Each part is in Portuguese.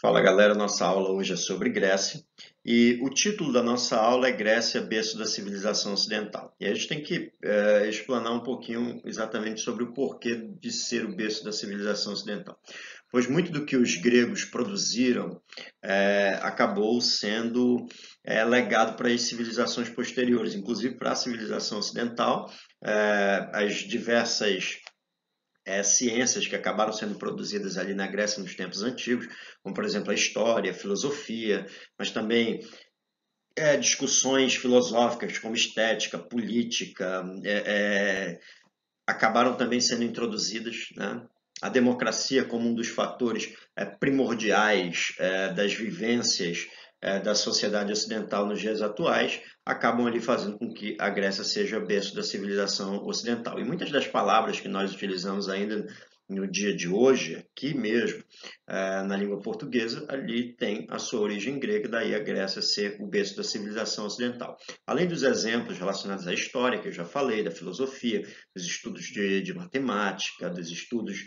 Fala galera, nossa aula hoje é sobre Grécia e o título da nossa aula é Grécia, berço da civilização ocidental. E a gente tem que explanar um pouquinho exatamente sobre o porquê de ser o berço da civilização ocidental. Pois muito do que os gregos produziram acabou sendo legado para as civilizações posteriores, inclusive para a civilização ocidental. As diversas ciências que acabaram sendo produzidas ali na Grécia nos tempos antigos, como por exemplo a história, a filosofia, mas também discussões filosóficas como estética, política, acabaram também sendo introduzidas, né? A democracia como um dos fatores primordiais das vivências da sociedade ocidental nos dias atuais, acabam ali fazendo com que a Grécia seja berço da civilização ocidental. E muitas das palavras que nós utilizamos ainda no dia de hoje, aqui mesmo, na língua portuguesa, ali tem a sua origem grega, daí a Grécia ser o berço da civilização ocidental. Além dos exemplos relacionados à história, que eu já falei, da filosofia, dos estudos de matemática, dos estudos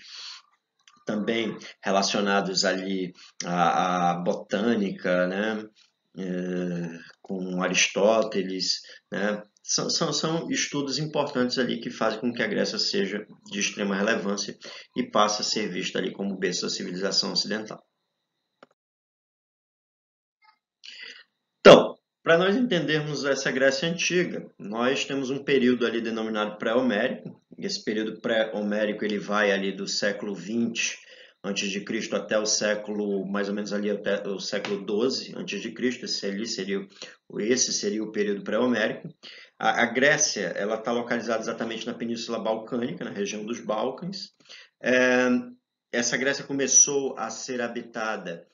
também relacionados ali à botânica, né? Com Aristóteles, né? São estudos importantes ali que fazem com que a Grécia seja de extrema relevância e passe a ser vista ali como berço da civilização ocidental. Então, para nós entendermos essa Grécia antiga, nós temos um período ali denominado pré-homérico. Esse período pré-homérico ele vai ali do século 20 antes de Cristo até o século mais ou menos ali até o século 12 antes de Cristo. Esse seria o período pré-homérico. A Grécia ela está localizada exatamente na Península Balcânica, na região dos Balcãs. É, essa Grécia começou a ser habitada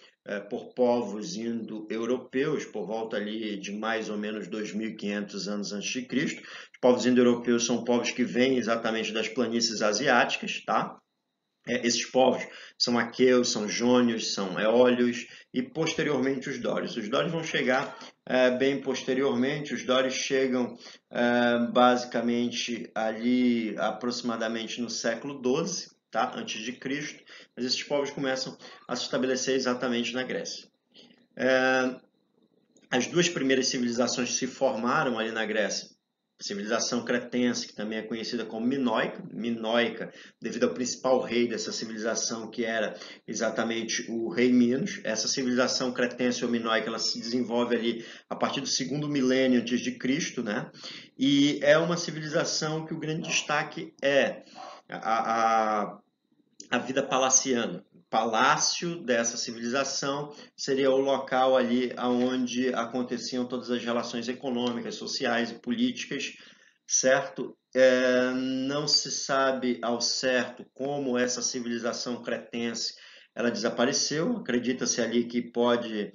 por povos indo-europeus, por volta ali de mais ou menos 2.500 anos antes de Cristo. Os povos indo-europeus são povos que vêm exatamente das planícies asiáticas, tá? Esses povos são aqueus, são jônios, são eólios e posteriormente os dórios. Os dórios vão chegar bem posteriormente, os dórios chegam basicamente ali aproximadamente no século 12, tá? Antes de Cristo, mas esses povos começam a se estabelecer exatamente na Grécia. As duas primeiras civilizações que se formaram ali na Grécia, a civilização cretense, que também é conhecida como minoica, devido ao principal rei dessa civilização, que era exatamente o rei Minos. Essa civilização cretense ou minoica, ela se desenvolve ali a partir do segundo milênio antes de Cristo, né? E é uma civilização que o grande destaque é a vida palaciana. O palácio dessa civilização seria o local ali onde aconteciam todas as relações econômicas, sociais e políticas, certo? Não se sabe ao certo como essa civilização cretense ela desapareceu. Acredita-se ali que pode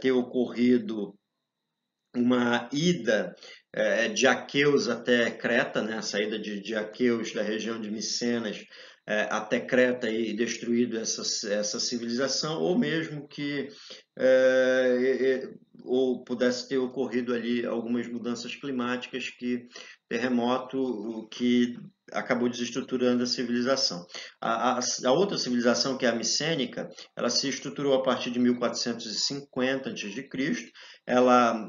ter ocorrido uma ida de aqueus até Creta, né? A saída de aqueus da região de Micenas até Creta e destruído essa civilização, ou mesmo que ou pudesse ter ocorrido ali algumas mudanças climáticas, que terremoto que acabou desestruturando a civilização. A outra civilização, que é a micênica, ela se estruturou a partir de 1450 a.C. Ela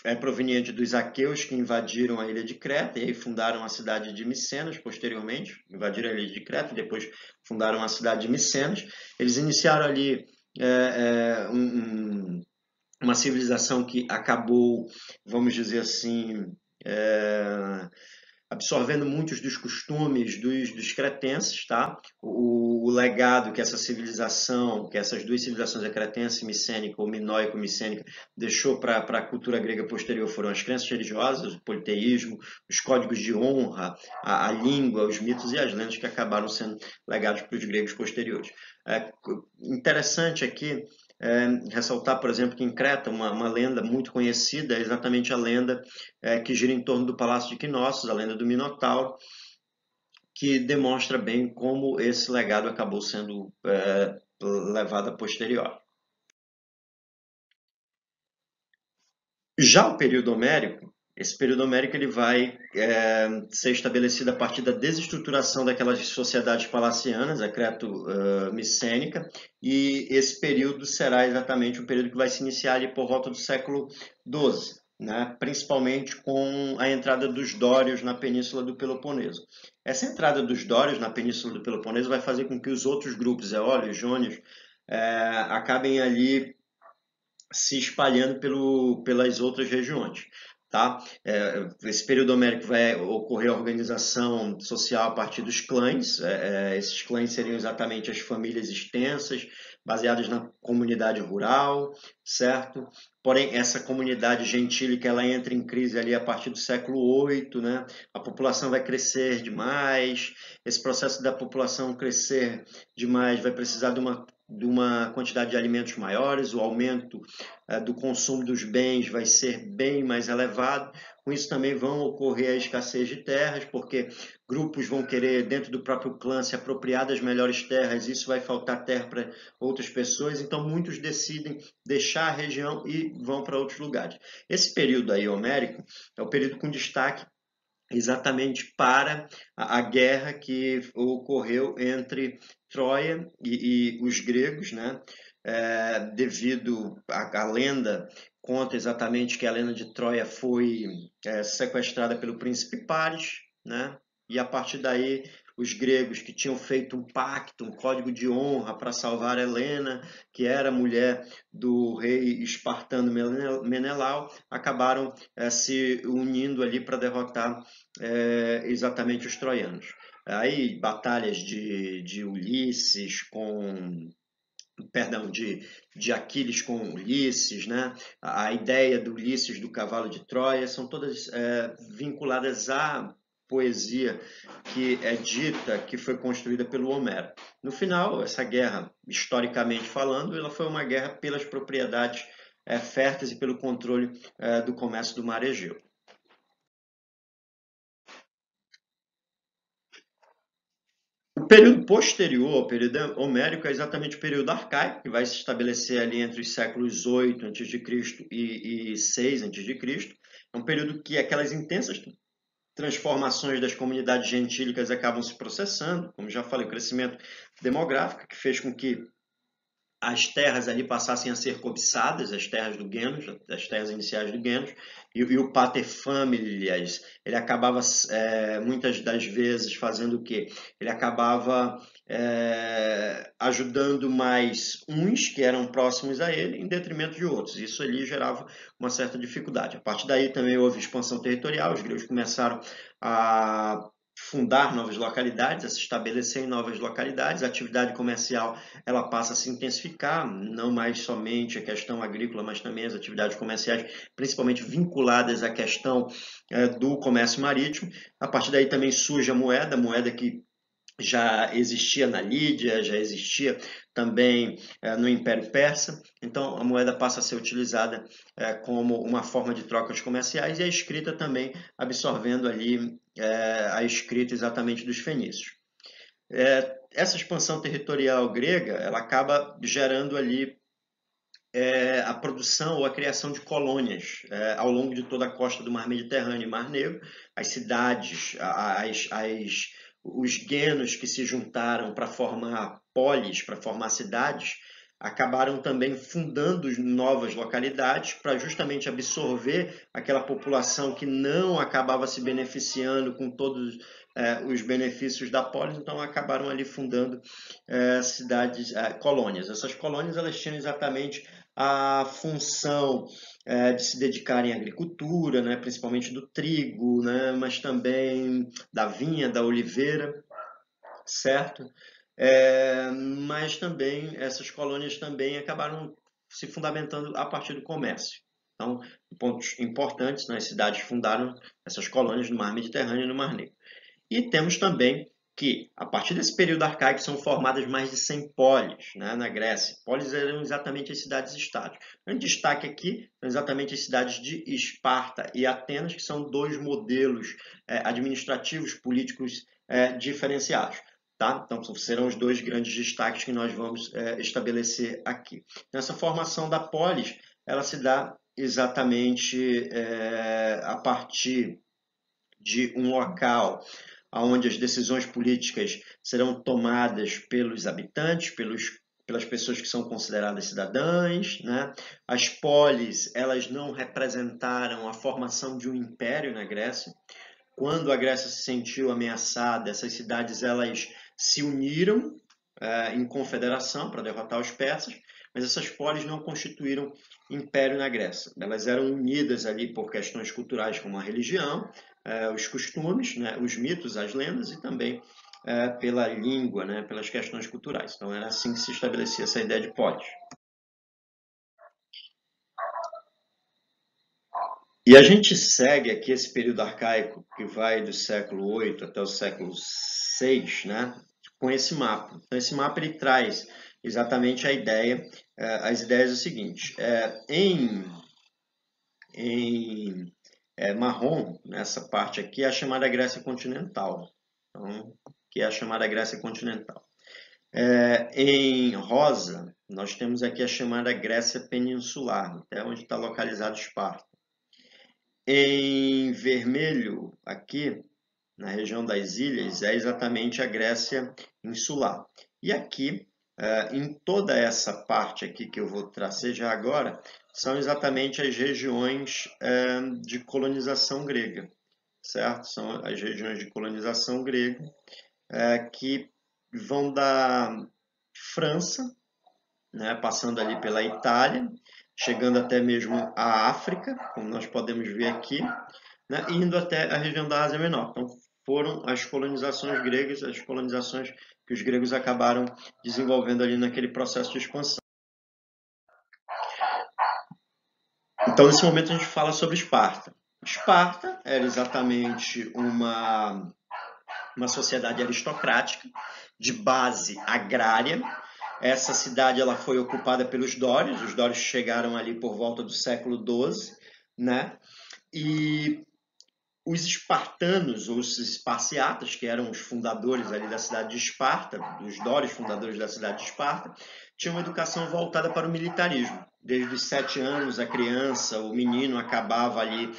é proveniente dos aqueus que invadiram a ilha de Creta e aí fundaram a cidade de Micenas posteriormente, invadiram a ilha de Creta e depois fundaram a cidade de Micenas. Eles iniciaram ali uma civilização que acabou, vamos dizer assim, absorvendo muitos dos costumes dos cretenses, tá? O legado que essa civilização, que essas duas civilizações, a cretense micênica ou minoico-micênica, deixou para a cultura grega posterior foram as crenças religiosas, o politeísmo, os códigos de honra, a língua, os mitos e as lendas que acabaram sendo legados para os gregos posteriores. Interessante aqui ressaltar, por exemplo, que em Creta, uma lenda muito conhecida é exatamente a lenda que gira em torno do Palácio de Knossos, a lenda do Minotauro, que demonstra bem como esse legado acabou sendo levado a posterior. Já o período homérico, Esse período homérico ele vai ser estabelecido a partir da desestruturação daquelas sociedades palacianas, a creto-micênica, e esse período será exatamente um período que vai se iniciar ali por volta do século XII, né? Principalmente com a entrada dos dórios na Península do Peloponeso. Essa entrada dos dórios na Península do Peloponeso vai fazer com que os outros grupos, eólios, jônios, acabem ali se espalhando pelas outras regiões. Tá? Esse período homérico vai ocorrer a organização social a partir dos clãs. Esses clãs seriam exatamente as famílias extensas, baseadas na comunidade rural, certo? Porém, essa comunidade gentílica ela entra em crise ali a partir do século VIII, né? A população vai crescer demais. Esse processo da população crescer demais vai precisar de uma quantidade de alimentos maiores, o aumento do consumo dos bens vai ser bem mais elevado. Com isso também vão ocorrer a escassez de terras, porque grupos vão querer, dentro do próprio clã, se apropriar das melhores terras, isso vai faltar terra para outras pessoas, então muitos decidem deixar a região e vão para outros lugares. Esse período aí homérico é o período com destaque exatamente para a guerra que ocorreu entre Troia e os gregos, né? Devido à lenda, conta exatamente que a lenda de Troia foi sequestrada pelo príncipe Paris, né? E a partir daí os gregos que tinham feito um pacto, um código de honra para salvar Helena, que era mulher do rei espartano Menelau, acabaram se unindo ali para derrotar exatamente os troianos. Aí, batalhas de Ulisses com perdão, de Aquiles com Ulisses, né? A ideia do Ulisses do cavalo de Troia são todas vinculadas à poesia que é dita que foi construída pelo Homero. No final, essa guerra, historicamente falando, ela foi uma guerra pelas propriedades férteis e pelo controle do comércio do mar Egeu. O período posterior ao período homérico é exatamente o período arcaico, que vai se estabelecer ali entre os séculos 8 a.C. e 6 a.C. É um período que aquelas intensas transformações das comunidades gentílicas acabam se processando, como já falei, o crescimento demográfico, que fez com que as terras ali passassem a ser cobiçadas, as terras do Genos, as terras iniciais do Genos, e o pater familias, ele acabava muitas das vezes fazendo o quê? Ele acabava ajudando mais uns que eram próximos a ele, em detrimento de outros. Isso ali gerava uma certa dificuldade. A partir daí também houve expansão territorial, os gregos começaram a fundar novas localidades, a se estabelecer em novas localidades, a atividade comercial ela passa a se intensificar, não mais somente a questão agrícola, mas também as atividades comerciais, principalmente vinculadas à questão do comércio marítimo. A partir daí também surge a moeda que já existia na Lídia, já existia também no Império Persa. Então, a moeda passa a ser utilizada como uma forma de trocas comerciais e a escrita também absorvendo ali a escrita exatamente dos fenícios. Essa expansão territorial grega, ela acaba gerando ali a produção ou a criação de colônias ao longo de toda a costa do Mar Mediterrâneo e Mar Negro. As cidades, os guenos que se juntaram para formar polis, para formar cidades, acabaram também fundando novas localidades para justamente absorver aquela população que não acabava se beneficiando com todos os benefícios da polis, então acabaram ali fundando cidades, colônias. Essas colônias elas tinham exatamente a função de se dedicarem à agricultura, né, principalmente do trigo, né, mas também da vinha, da oliveira, certo? Mas também essas colônias também acabaram se fundamentando a partir do comércio. Então, pontos importantes, né, as cidades fundaram essas colônias no Mar Mediterrâneo e no Mar Negro. E temos também que, a partir desse período arcaico, são formadas mais de 100 polis, né, na Grécia. Polis eram exatamente as cidades-estados. Um destaque aqui são exatamente as cidades de Esparta e Atenas, que são dois modelos administrativos, políticos diferenciados. Tá? Então, serão os dois grandes destaques que nós vamos estabelecer aqui. Nessa formação da polis, ela se dá exatamente a partir de um local onde as decisões políticas serão tomadas pelos habitantes, pelas pessoas que são consideradas cidadãs, né? As polis, elas não representaram a formação de um império na Grécia. Quando a Grécia se sentiu ameaçada, essas cidades elas se uniram em confederação para derrotar os persas, mas essas polis não constituíram império na Grécia. Elas eram unidas ali por questões culturais como a religião, os costumes, né, os mitos, as lendas e também pela língua, né, pelas questões culturais. Então era assim que se estabelecia essa ideia de polis. E a gente segue aqui esse período arcaico que vai do século VIII até o século VI, né, com esse mapa. Então, esse mapa ele traz exatamente a ideia, as ideias do seguinte: em marrom, nessa parte aqui, é a chamada Grécia continental. Então, que é a chamada Grécia continental. Em rosa, nós temos aqui a chamada Grécia peninsular, até onde está localizado Esparta. Em vermelho, aqui, na região das ilhas, é exatamente a Grécia insular. E aqui, em toda essa parte aqui que eu vou trazer já agora, são exatamente as regiões de colonização grega, certo? São as regiões de colonização grega que vão da França, né, passando ali pela Itália, chegando até mesmo à África, como nós podemos ver aqui, né, indo até a região da Ásia Menor. Então, foram as colonizações gregas, as colonizações que os gregos acabaram desenvolvendo ali naquele processo de expansão. Então, nesse momento, a gente fala sobre Esparta. Esparta era exatamente uma sociedade aristocrática, de base agrária. Essa cidade ela foi ocupada pelos dórios. Os dórios chegaram ali por volta do século XII, né? E os espartanos, ou os esparciatas, que eram os fundadores ali da cidade de Esparta, os dórios fundadores da cidade de Esparta, tinham uma educação voltada para o militarismo. Desde os 7 anos, a criança, o menino, acabava ali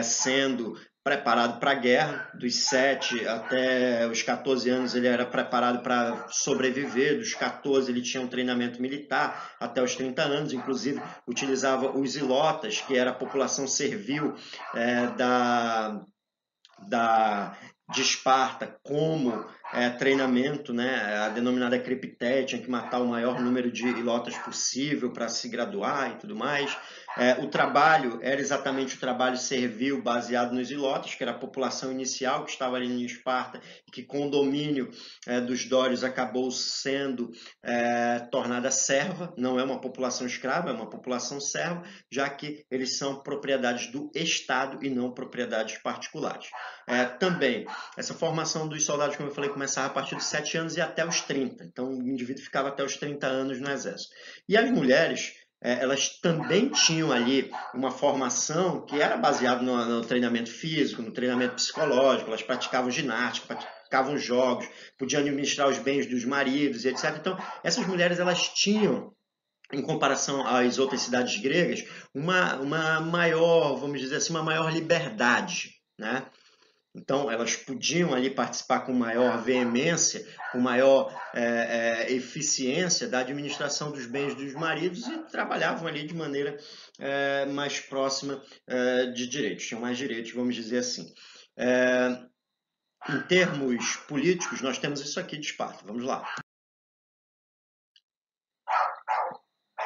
sendo preparado para a guerra. Dos 7 até os 14 anos ele era preparado para sobreviver. Dos 14 ele tinha um treinamento militar até os 30 anos. Inclusive utilizava os ilotas, que era a população servil de Esparta, como treinamento, né? A denominada cripté, tinha que matar o maior número de ilotas possível para se graduar e tudo mais. O trabalho era exatamente o trabalho servil baseado nos ilotas, que era a população inicial que estava ali em Esparta e que com o domínio dos dórios acabou sendo tornada serva. Não é uma população escrava, é uma população serva, já que eles são propriedades do Estado e não propriedades particulares. Também, essa formação dos soldados, como eu falei, começava a partir dos 7 anos e até os 30. Então, o indivíduo ficava até os 30 anos no exército. E as mulheres, elas também tinham ali uma formação que era baseada no treinamento físico, no treinamento psicológico. Elas praticavam ginástica, praticavam jogos, podiam administrar os bens dos maridos, etc. Então, essas mulheres, elas tinham, em comparação às outras cidades gregas, uma maior, vamos dizer assim, uma maior liberdade, né? Então, elas podiam ali participar com maior veemência, com maior eficiência da administração dos bens dos maridos e trabalhavam ali de maneira mais próxima de direitos, tinham mais direitos, vamos dizer assim. Em termos políticos, nós temos isso aqui de Esparta. Vamos lá.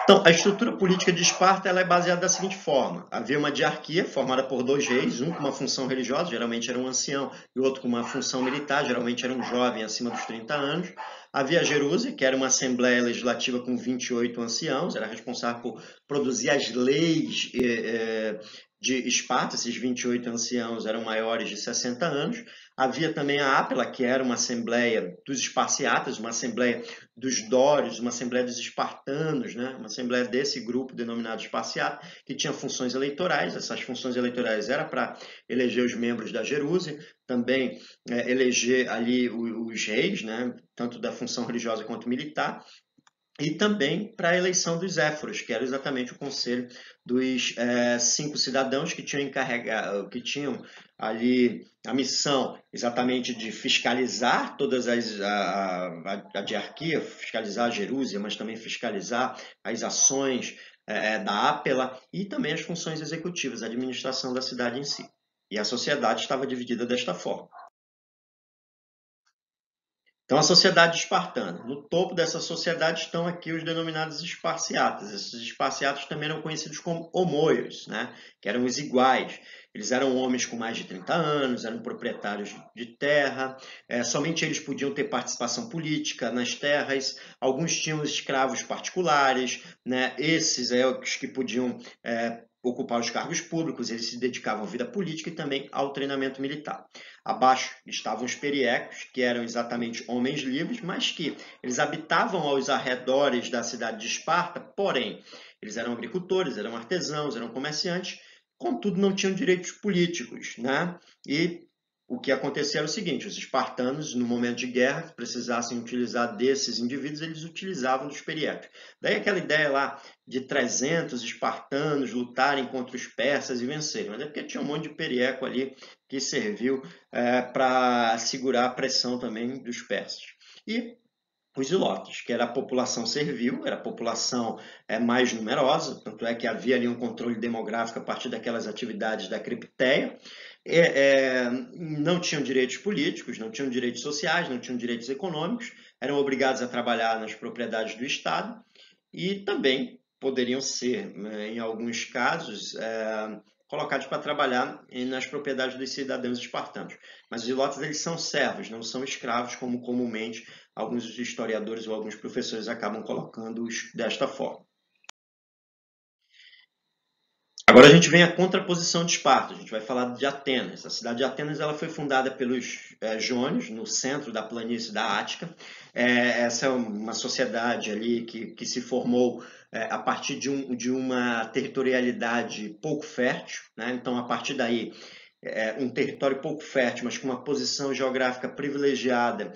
Então, a estrutura política de Esparta ela é baseada da seguinte forma: havia uma diarquia formada por 2 reis, um com uma função religiosa, geralmente era um ancião, e o outro com uma função militar, geralmente era um jovem acima dos 30 anos. Havia a Jeruse, que era uma assembleia legislativa com 28 anciãos, era responsável por produzir as leis de Esparta. Esses 28 anciãos eram maiores de 60 anos. Havia também a Ápila, que era uma assembleia dos esparciatas, uma assembleia dos dórios, uma assembleia dos espartanos, né? Uma assembleia desse grupo denominado esparciata, que tinha funções eleitorais. Essas funções eleitorais eram para eleger os membros da Jeruse, também eleger ali os reis, né? Tanto da função religiosa quanto militar. e também para a eleição dos éforos, que era exatamente o conselho dos 5 cidadãos que tinham ali a missão exatamente de fiscalizar todas a diarquia, fiscalizar Jerusalém, mas também fiscalizar as ações da Ápela e também as funções executivas, a administração da cidade em si. E a sociedade estava dividida desta forma. Então, a sociedade espartana. No topo dessa sociedade estão aqui os denominados esparciatas. Esses esparciatas também eram conhecidos como homoios, né? Que eram os iguais. Eles eram homens com mais de 30 anos, eram proprietários de terra, somente eles podiam ter participação política nas terras, alguns tinham escravos particulares, né? Esses os que podiam ocupar os cargos públicos, eles se dedicavam à vida política e também ao treinamento militar. Abaixo estavam os periecos, que eram exatamente homens livres, mas que eles habitavam aos arredores da cidade de Esparta, porém, eles eram agricultores, eram artesãos, eram comerciantes, contudo não tinham direitos políticos, né? E o que acontecia era o seguinte, os espartanos, no momento de guerra, que precisassem utilizar desses indivíduos, eles utilizavam dos periecos. Daí aquela ideia lá de 300 espartanos lutarem contra os persas e vencerem, mas é porque tinha um monte de perieco ali que serviu para segurar a pressão também dos persas. E os ilotes, que era a população servil, era a população mais numerosa, tanto é que havia ali um controle demográfico a partir daquelas atividades da cripteia, não tinham direitos políticos, não tinham direitos sociais, não tinham direitos econômicos, eram obrigados a trabalhar nas propriedades do Estado e também poderiam ser, em alguns casos, colocados para trabalhar nas propriedades dos cidadãos espartanos. Mas os ilotes eles são servos, não são escravos, como comumente alguns historiadores ou alguns professores acabam colocando-os desta forma. Agora a gente vem à contraposição de Esparta, a gente vai falar de Atenas. A cidade de Atenas ela foi fundada pelos jônios, no centro da planície da Ática. Essa é uma sociedade ali que se formou a partir de uma territorialidade pouco fértil, né? Então, a partir daí, um território pouco fértil, mas com uma posição geográfica privilegiada,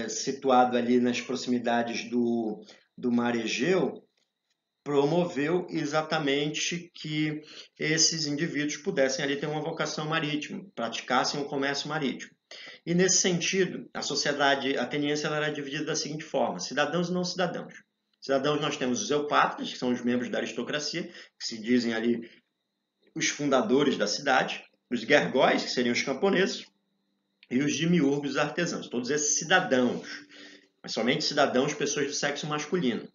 situado ali nas proximidades do Mar Egeu, promoveu exatamente que esses indivíduos pudessem ali ter uma vocação marítima, praticassem o comércio marítimo. E nesse sentido, a sociedade ateniense ela era dividida da seguinte forma: cidadãos e não cidadãos. Cidadãos nós temos os eupátridas, que são os membros da aristocracia, que se dizem ali os fundadores da cidade, os gergóis, que seriam os camponeses, e os demiurgos, os artesãos. Todos esses cidadãos, mas somente cidadãos, pessoas do sexo masculino,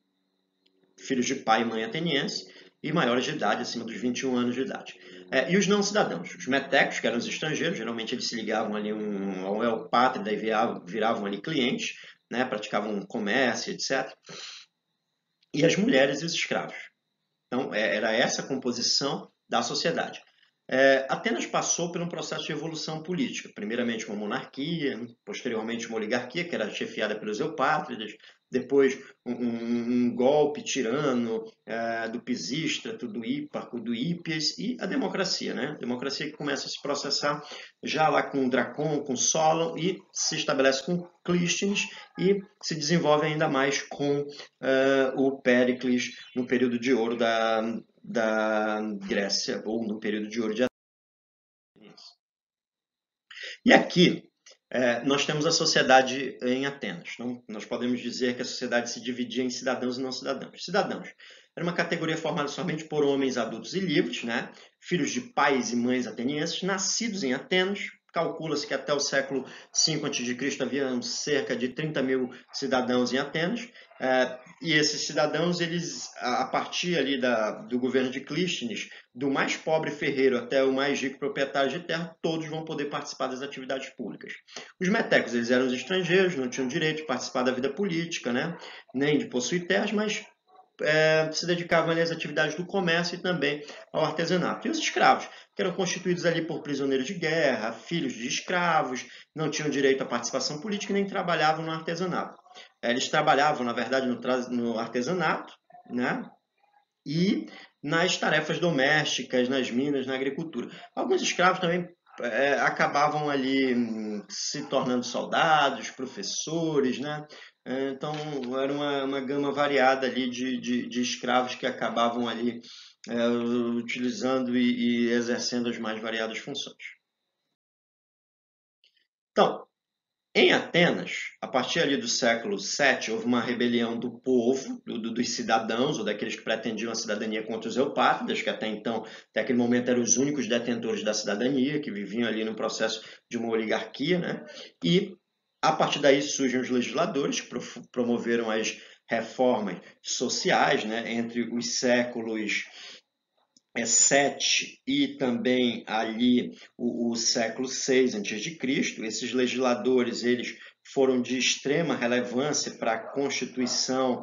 filhos de pai e mãe ateniense e maiores de idade, acima dos 21 anos de idade. E os não cidadãos, os metecos, que eram os estrangeiros, geralmente eles se ligavam ali ao eupátrida e viravam ali clientes, né, praticavam comércio, etc. E as mulheres e os escravos. Então, era essa a composição da sociedade. Atenas passou por um processo de evolução política, primeiramente uma monarquia, posteriormente uma oligarquia, que era chefiada pelos eupátridas, depois um golpe tirano do Pisístrato, do Híparco, do Hípias, e a democracia, né? A democracia que começa a se processar já lá com Dracon, com Solon, e se estabelece com Clístenes, e se desenvolve ainda mais com o Péricles no período de ouro da Grécia, ou no período de ouro de Atenas. E aqui nós temos a sociedade em Atenas. Então, nós podemos dizer que a sociedade se dividia em cidadãos e não cidadãos. Cidadãos era uma categoria formada somente por homens adultos e livres, né? Filhos de pais e mães atenienses, nascidos em Atenas. Calcula-se que até o século V a.C. havia cerca de 30 mil cidadãos em Atenas. E esses cidadãos, eles, a partir ali do governo de Clístenes, do mais pobre ferreiro até o mais rico proprietário de terra, todos vão poder participar das atividades públicas. Os metecos, eles eram os estrangeiros, não tinham direito de participar da vida política, né? Nem de possuir terras, mas se dedicavam ali às atividades do comércio e também ao artesanato. E os escravos, que eram constituídos ali por prisioneiros de guerra, filhos de escravos, não tinham direito à participação política e nem trabalhavam no artesanato. Eles trabalhavam, na verdade, no artesanato, né? E nas tarefas domésticas, nas minas, na agricultura. Alguns escravos também acabavam ali se tornando soldados, professores, né? Então, era uma gama variada ali de escravos que acabavam ali utilizando e exercendo as mais variadas funções. Então, em Atenas, a partir ali do século VII, houve uma rebelião do povo, dos cidadãos, ou daqueles que pretendiam a cidadania contra os eupátridas, que até então, até aquele momento, eram os únicos detentores da cidadania, que viviam ali no processo de uma oligarquia, né? E, a partir daí, surgem os legisladores, que promoveram as reformas sociais, né? Entre os séculos 7 e também ali o século 6 a.C. Esses legisladores eles foram de extrema relevância para a constituição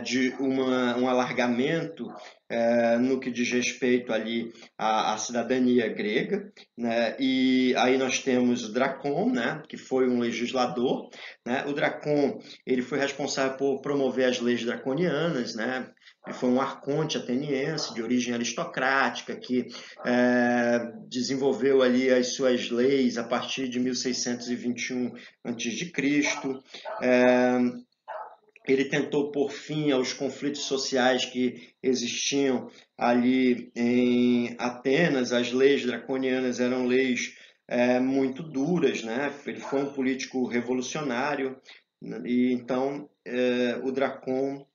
de um alargamento no que diz respeito ali à cidadania grega, né? E aí nós temos o Dracon, né? Que foi um legislador, né? O Dracon ele foi responsável por promover as leis draconianas, né? Ele foi um arconte ateniense de origem aristocrática que desenvolveu ali as suas leis a partir de 1621 a.C. Ele tentou pôr fim aos conflitos sociais que existiam ali em Atenas. As leis draconianas eram leis muito duras, né? Ele foi um político revolucionário e então o Dracon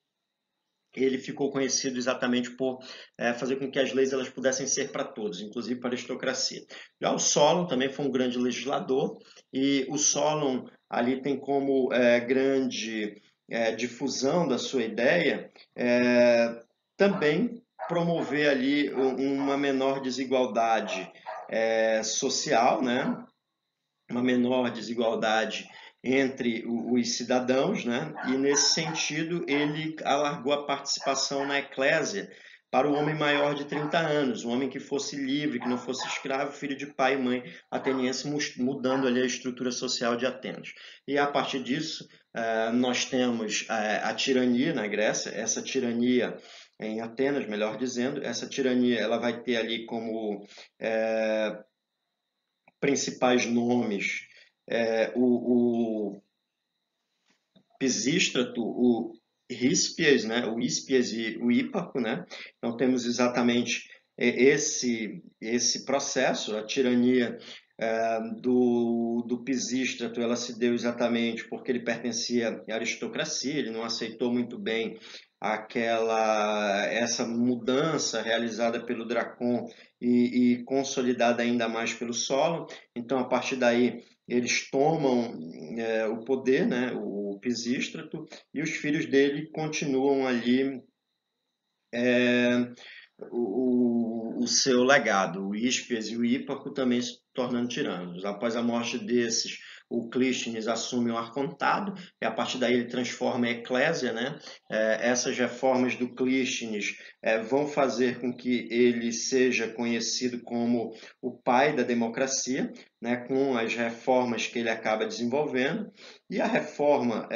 ele ficou conhecido exatamente por fazer com que as leis elas pudessem ser para todos, inclusive para a aristocracia. Já o Solon também foi um grande legislador, e o Solon ali tem como grande difusão da sua ideia também promover ali uma menor desigualdade social, né? Uma menor desigualdade entre os cidadãos, né? E nesse sentido ele alargou a participação na eclésia para o homem maior de 30 anos, um homem que fosse livre, que não fosse escravo, filho de pai e mãe ateniense, mudando ali a estrutura social de Atenas. E a partir disso, nós temos a tirania na Grécia, essa tirania em Atenas, melhor dizendo, essa tirania ela vai ter ali como principais nomes o Pisístrato, o Ríspias, o Híspias e o Híparco, né? Então temos exatamente esse processo, a tirania do Pisístrato, ela se deu exatamente porque ele pertencia à aristocracia, ele não aceitou muito bem essa mudança realizada pelo Dracon e consolidada ainda mais pelo Solon. Então, a partir daí, eles tomam o poder, né, o Pisístrato, e os filhos dele continuam ali o seu legado. O Híspias e o Híparco também se tornando tiranos. Após a morte desses, o Clístenes assume o arcontado, e a partir daí ele transforma a eclésia, né? Essas reformas do Clístenes vão fazer com que ele seja conhecido como o pai da democracia, né? Com as reformas que ele acaba desenvolvendo. E a reforma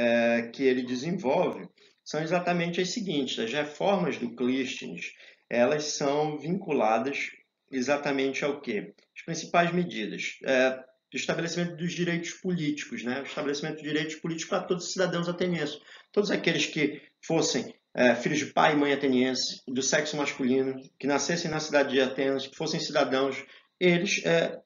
que ele desenvolve são exatamente as seguintes: as reformas do Clístenes, elas são vinculadas exatamente ao quê? As principais medidas. O estabelecimento dos direitos políticos, né? O estabelecimento de direitos políticos para todos os cidadãos atenienses. Todos aqueles que fossem filhos de pai e mãe ateniense, do sexo masculino, que nascessem na cidade de Atenas, que fossem cidadãos, eles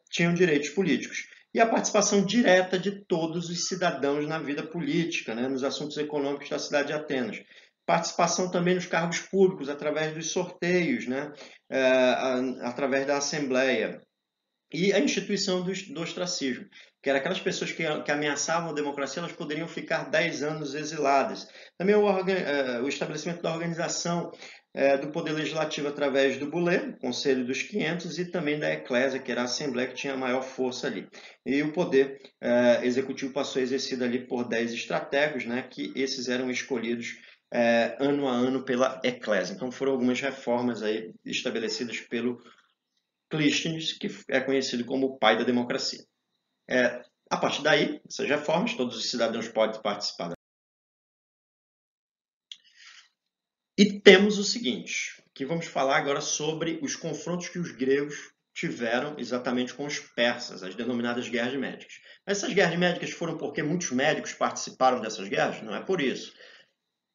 tinham direitos políticos. E a participação direta de todos os cidadãos na vida política, né? Nos assuntos econômicos da cidade de Atenas. Participação também nos cargos públicos, através dos sorteios, né? Através da Assembleia. E a instituição do ostracismo, que era aquelas pessoas que ameaçavam a democracia, elas poderiam ficar 10 anos exiladas. Também o estabelecimento da organização do poder legislativo através do Bulê, Conselho dos 500, e também da Eclésia, que era a Assembleia que tinha a maior força ali. E o poder executivo passou a exercido ali por 10 estrategos, né, que esses eram escolhidos ano a ano pela Eclésia. Então foram algumas reformas aí estabelecidas pelo Clístenes, que é conhecido como o pai da democracia. A partir daí, essas reformas, todos os cidadãos podem participar. E temos o seguinte, que vamos falar agora sobre os confrontos que os gregos tiveram exatamente com os persas, as denominadas guerras médicas. Essas guerras médicas foram porque muitos médicos participaram dessas guerras? Não é por isso.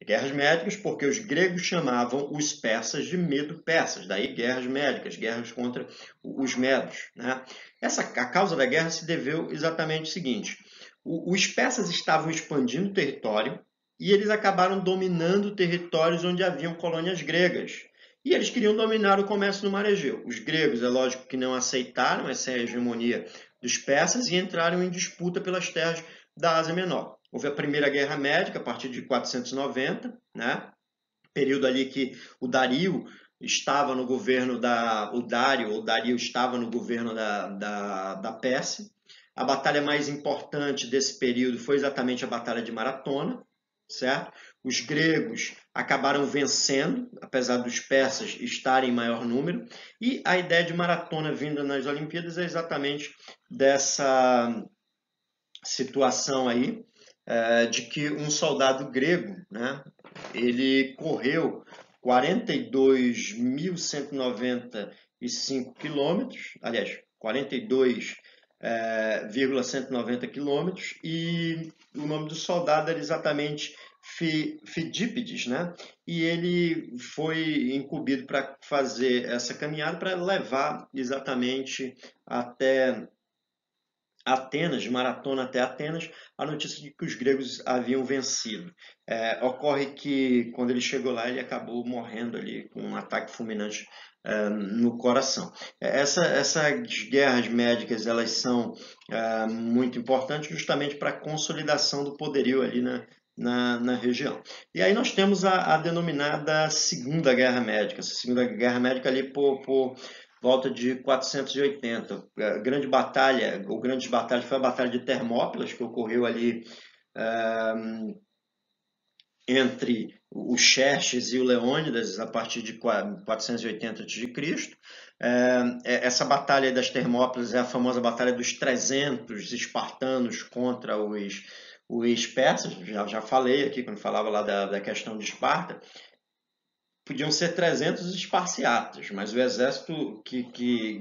Guerras médicas porque os gregos chamavam os persas de medo-persas, daí guerras médicas, guerras contra os medos. Né? A causa da guerra se deveu exatamente ao seguinte: os persas estavam expandindo o território e eles acabaram dominando territórios onde haviam colônias gregas. E eles queriam dominar o comércio no Mar Egeu. Os gregos, é lógico que não aceitaram essa hegemonia dos persas e entraram em disputa pelas terras da Ásia Menor. Houve a Primeira Guerra Médica, a partir de 490, né? Período ali que o Dario estava no governo o Dario estava no governo da Pérsia. A batalha mais importante desse período foi exatamente a Batalha de Maratona, certo? Os gregos acabaram vencendo, apesar dos persas estarem em maior número, e a ideia de maratona vinda nas Olimpíadas é exatamente dessa situação aí, de que um soldado grego, né, ele correu 42.195 quilômetros, aliás, 42,190 quilômetros, e o nome do soldado era exatamente Fidípides, né? E ele foi incumbido para fazer essa caminhada, para levar exatamente até Atenas, de maratona até Atenas, a notícia de que os gregos haviam vencido. Ocorre que, quando ele chegou lá, ele acabou morrendo ali com um ataque fulminante no coração. Essas guerras médicas, elas são muito importantes justamente para a consolidação do poderio ali na região. E aí nós temos a denominada Segunda Guerra Médica. Essa Segunda Guerra Médica ali por volta de 480. A grande batalha, ou grandes batalhas, foi a Batalha de Termópilas, que ocorreu ali entre o Xerxes e o Leônidas a partir de 480 a.C. Essa batalha das Termópilas é a famosa batalha dos 300 espartanos contra os persas. Já falei aqui quando falava lá da questão de Esparta. Podiam ser 300 esparciatas, mas o exército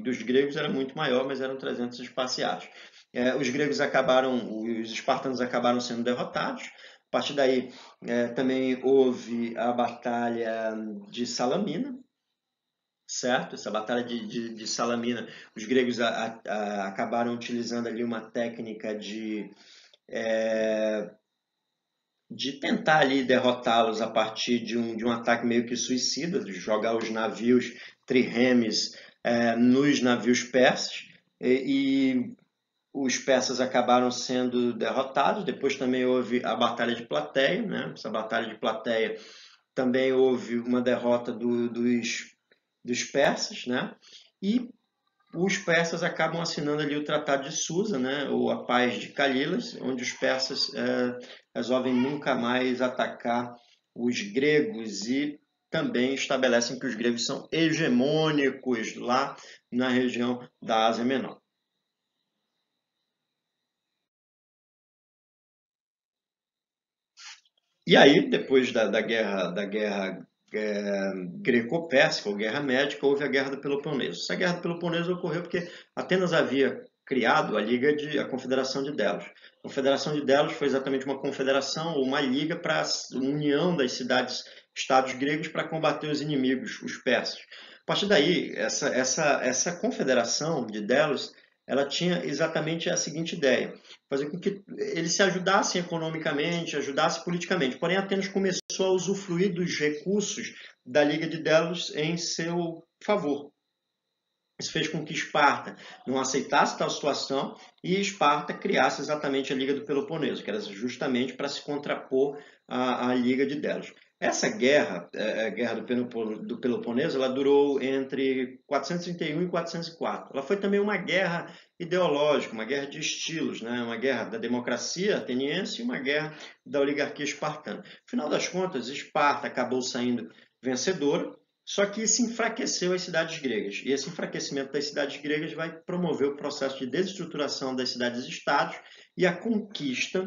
dos gregos era muito maior, mas eram 300 esparciatas. Os espartanos acabaram sendo derrotados. A partir daí, também houve a Batalha de Salamina, certo? Essa Batalha de Salamina, os gregos acabaram utilizando ali uma técnica de tentar ali derrotá-los a partir de um ataque meio que suicida, de jogar os navios triremes nos navios persas, e os persas acabaram sendo derrotados. Depois também houve a Batalha de Plateia, né? Essa Batalha de Plateia também houve uma derrota dos persas, né? E os persas acabam assinando ali o Tratado de Susa, né, ou a Paz de Calilas, onde os persas resolvem nunca mais atacar os gregos e também estabelecem que os gregos são hegemônicos lá na região da Ásia Menor. E aí, depois da guerra greco-pérsica, ou guerra médica, houve a Guerra do Peloponeso. Essa Guerra do Peloponeso ocorreu porque Atenas havia criado a Confederação de Delos. A Confederação de Delos foi exatamente uma confederação, ou uma liga para a união das cidades-estados gregos para combater os inimigos, os persas. A partir daí, essa confederação de Delos, ela tinha exatamente a seguinte ideia: fazer com que eles se ajudassem economicamente, ajudassem politicamente. Porém, Atenas começou a usufruir dos recursos da Liga de Delos em seu favor. Isso fez com que Esparta não aceitasse tal situação e Esparta criasse exatamente a Liga do Peloponeso, que era justamente para se contrapor à Liga de Delos. Essa guerra, a Guerra do Peloponeso, ela durou entre 431 e 404. Ela foi também uma guerra ideológica, uma guerra de estilos, né? Uma guerra da democracia ateniense e uma guerra da oligarquia espartana. No final das contas, Esparta acabou saindo vencedora, só que isso enfraqueceu as cidades gregas. E esse enfraquecimento das cidades gregas vai promover o processo de desestruturação das cidades-estados e a conquista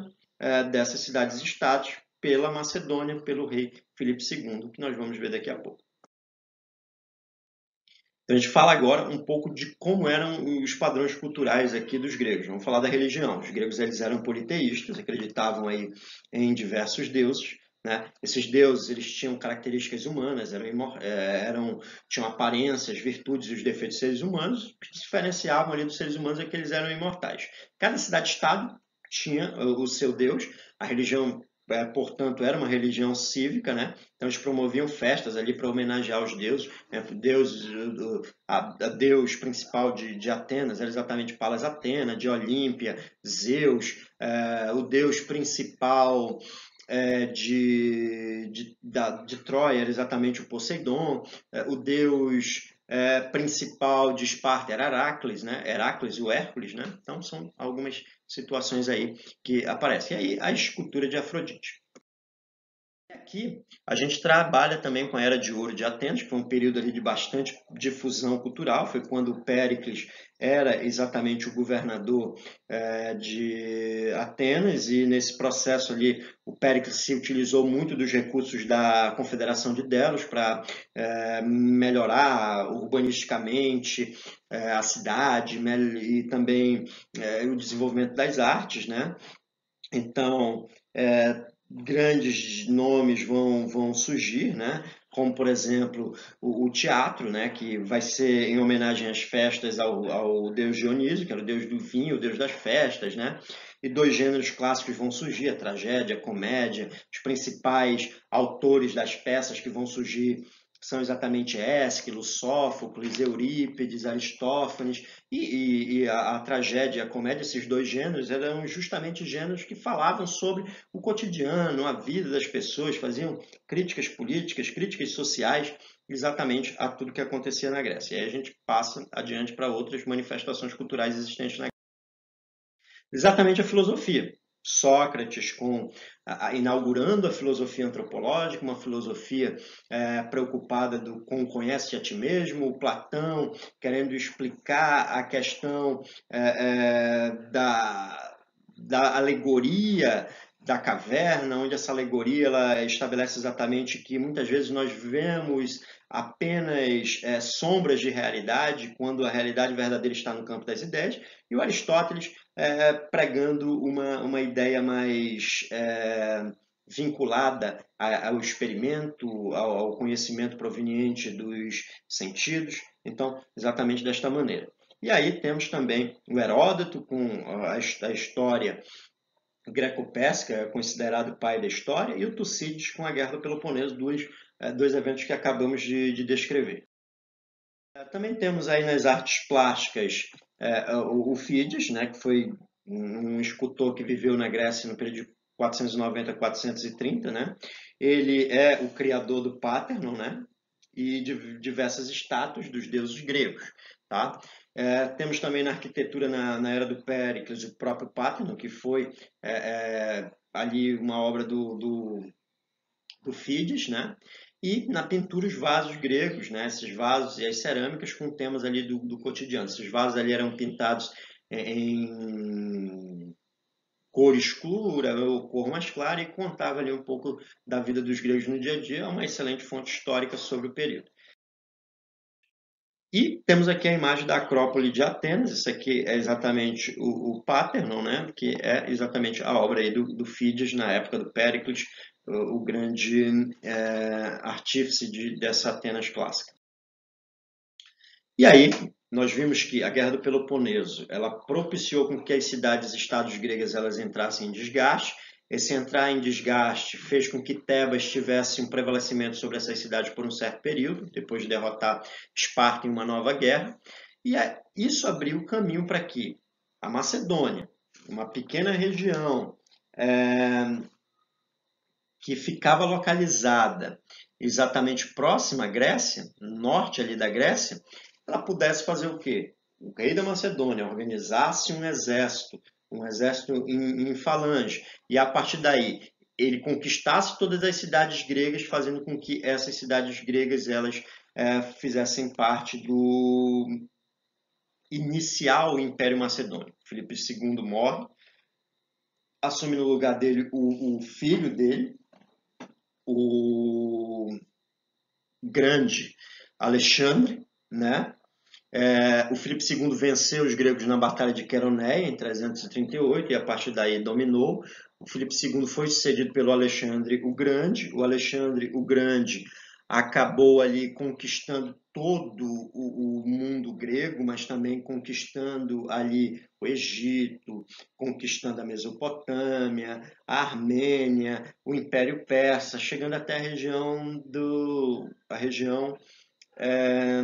dessas cidades-estados pela Macedônia, pelo rei Filipe II, que nós vamos ver daqui a pouco. Então a gente fala agora um pouco de como eram os padrões culturais aqui dos gregos. Vamos falar da religião. Os gregos eles eram politeístas, acreditavam aí em diversos deuses, né? Esses deuses eles tinham características humanas, tinham aparências, virtudes e os defeitos dos seres humanos. O que diferenciavam ali dos seres humanos é que eles eram imortais. Cada cidade-estado tinha o seu deus. A religião, portanto, era uma religião cívica, né? Então eles promoviam festas ali para homenagear os deuses. A deus principal de Atenas era exatamente Palas Atena, de Olímpia, Zeus, o deus principal de Troia era exatamente o Poseidon, o deus principal de Esparta era Heracles, né? Heracles, o Hércules, né? Então são algumas situações aí que aparecem. E aí a escultura de Afrodite. Aqui a gente trabalha também com a Era de Ouro de Atenas, que foi um período ali de bastante difusão cultural, foi quando Péricles era exatamente o governador de Atenas, e nesse processo ali o Péricles se utilizou muito dos recursos da Confederação de Delos para melhorar urbanisticamente a cidade e também o desenvolvimento das artes, né? Então, grandes nomes vão surgir, né? Como, por exemplo, o teatro, né? Que vai ser em homenagem às festas ao deus Dionísio, que era o deus do vinho, o deus das festas, né? E dois gêneros clássicos vão surgir, a tragédia, a comédia. Os principais autores das peças que vão surgir são exatamente Ésquilo, Sófocles, Eurípides, Aristófanes, e a tragédia e a comédia, esses dois gêneros, eram justamente gêneros que falavam sobre o cotidiano, a vida das pessoas, faziam críticas políticas, críticas sociais, exatamente a tudo que acontecia na Grécia. E aí a gente passa adiante para outras manifestações culturais existentes na Grécia. Exatamente a filosofia. Sócrates inaugurando a filosofia antropológica, uma filosofia preocupada com o conhece a ti mesmo, o Platão querendo explicar a questão da alegoria da caverna, onde essa alegoria ela estabelece exatamente que muitas vezes nós vemos apenas sombras de realidade, quando a realidade verdadeira está no campo das ideias, e o Aristóteles pregando uma ideia mais vinculada ao experimento, ao conhecimento proveniente dos sentidos. Então, exatamente desta maneira. E aí temos também o Heródoto com a história greco-persa, considerado o pai da história, e o Tucídides com a Guerra do Peloponeso, dois eventos que acabamos de descrever. Também temos aí nas artes plásticas o Fídias, né, que foi um escultor que viveu na Grécia no período de 490 a 430, né? Ele é o criador do Parthenon, né? E de diversas estátuas dos deuses gregos, tá? Temos também na arquitetura na era do Péricles o próprio Parthenon, que foi ali uma obra do Fídias, né? E na pintura os vasos gregos, né? Esses vasos e as cerâmicas com temas ali do cotidiano. Esses vasos ali eram pintados em cor escura ou cor mais clara e contava ali um pouco da vida dos gregos no dia a dia, uma excelente fonte histórica sobre o período. E temos aqui a imagem da Acrópole de Atenas, isso aqui é exatamente o Parthenon, né? Que é exatamente a obra aí do Fídias na época do Péricles, o grande artífice dessa Atenas clássica. E aí, nós vimos que a Guerra do Peloponeso, ela propiciou com que as cidades-estados gregas elas entrassem em desgaste. Esse entrar em desgaste fez com que Tebas tivesse um prevalecimento sobre essas cidades por um certo período, depois de derrotar Esparta em uma nova guerra. E isso abriu o caminho para que a Macedônia, uma pequena região que ficava localizada exatamente próxima à Grécia, no norte ali da Grécia, ela pudesse fazer o quê? O rei da Macedônia organizasse um exército em falange, e a partir daí ele conquistasse todas as cidades gregas, fazendo com que essas cidades gregas elas fizessem parte do inicial Império Macedônio. Filipe II morre, assume no lugar dele o filho dele, o grande Alexandre, né? O Filipe II venceu os gregos na Batalha de Queroneia, em 338, e a partir daí dominou. O Filipe II foi sucedido pelo Alexandre o Grande. O Alexandre o Grande acabou ali conquistando todo o mundo grego, mas também conquistando ali o Egito, conquistando a Mesopotâmia, a Armênia, o Império Persa, chegando até a região é,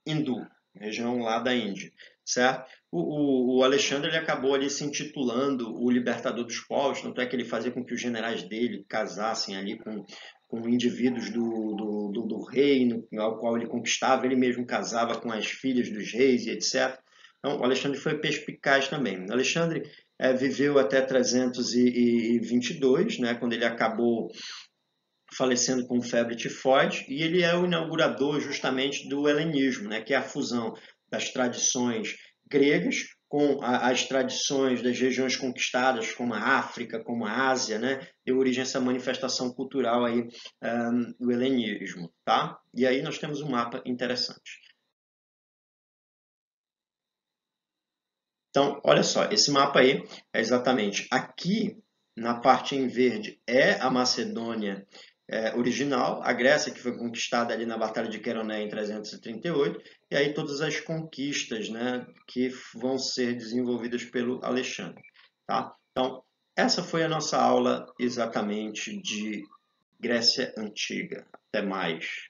hindu, região lá da Índia, certo? O Alexandre ele acabou ali se intitulando o libertador dos povos, tanto é que ele fazia com que os generais dele casassem ali com indivíduos do reino ao qual ele conquistava, ele mesmo casava com as filhas dos reis e etc. Então, o Alexandre foi perspicaz também. O Alexandre viveu até 322, né, quando ele acabou falecendo com febre tifoide, e ele é o inaugurador justamente do helenismo, né, que é a fusão das tradições gregas com as tradições das regiões conquistadas, como a África, como a Ásia, né, deu origem a essa manifestação cultural aí do helenismo, tá? E aí nós temos um mapa interessante. Então, olha só, esse mapa aí é exatamente aqui na parte em verde é a Macedônia original, a Grécia que foi conquistada ali na Batalha de Queroneia em 338, e aí todas as conquistas, né, que vão ser desenvolvidas pelo Alexandre, tá? Então, essa foi a nossa aula exatamente de Grécia Antiga. Até mais.